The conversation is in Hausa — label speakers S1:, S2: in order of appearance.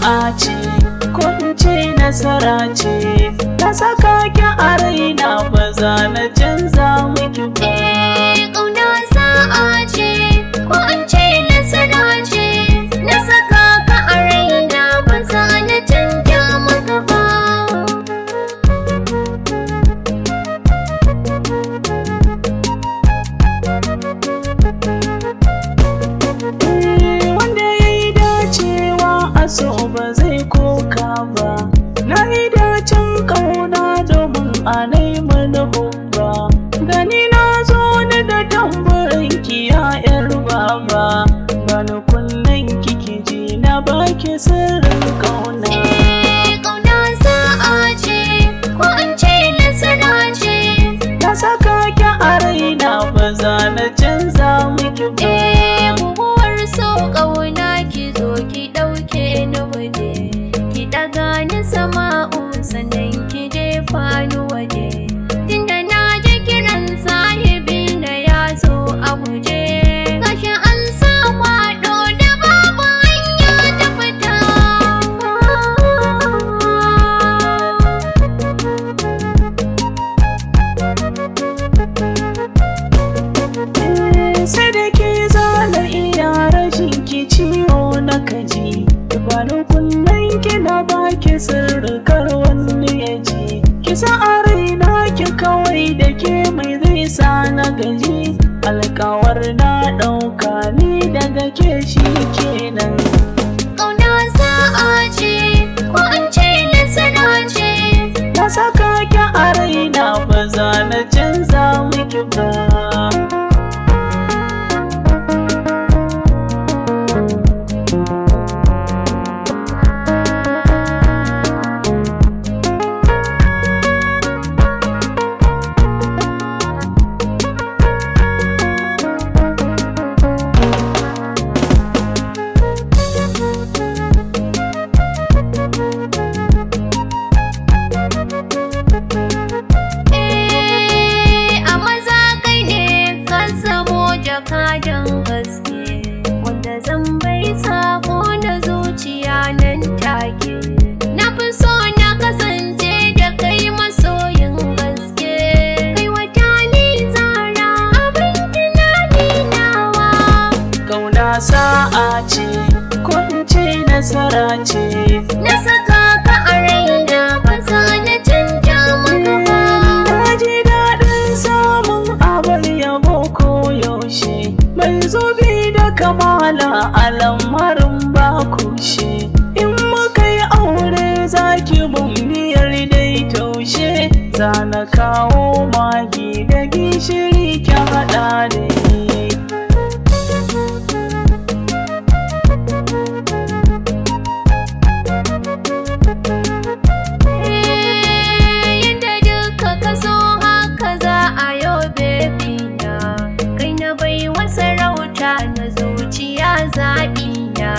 S1: sa'a ce ko in ce nasara ce, na saka ki a raina ba za na canza miki ba.
S2: Ƙauna sa'a ce ko in ce nasara ce, na saka ka a raina ba za na canja maka ba.
S1: So ba zai koka ba, na yi dacin ƙauna domin a naiman hubba. Gani na zo ni da tamburin ki ya yar baba, bani kunnen kiki ji na baki sirrin ƙauna.
S2: Ƙauna sa'a ce ko in ce nasara ce,
S1: na saka ki a raina ba za na canza miki ba.
S2: Buguwar so ƙauna ki zo ki ɗauke ni waje, ki ɗaga ni sama'u sannan ki jefa ni waje. Tunda na ji kiran sahibi na ya zo a guje, gashi an sa kwaɗo da babu hanya ta fita.
S1: Sai da ke zana iya rashin ki ciwo na kaji, bani kunnen ki na baki sirrikar wani ya ji. Ki sa a raina ki kawai da ke mai zai sa na gaji, alkawar na ɗauka ni daga ke shi kenan.
S2: Ƙauna sa'a ce ko in ce nasara ce,
S1: na saka ki a raina ba za na canza miki ba.
S2: Jakadan gaske wanda zan bai sako na zuciya nan take, na fi so na kasance da kai masoyin gaske. Kai wata ni tsara abin tunani nawa.
S1: Ƙauna sa'a ce ko in ce nasara ce,
S2: na saka ka a raina ba za na canja maka ba.
S1: Na ji daɗin samun abar yabo ko yaushe, mai zubi da kamala a lamarin ba kushe. In muka yi aure zaki bumbiyar dai taushe, za na kawo magi da gishiri ki haɗa da ni.
S2: Yadda duka ka so haka za a yau baby na, kai na bai wa sarauta na zuciya zaɓi na.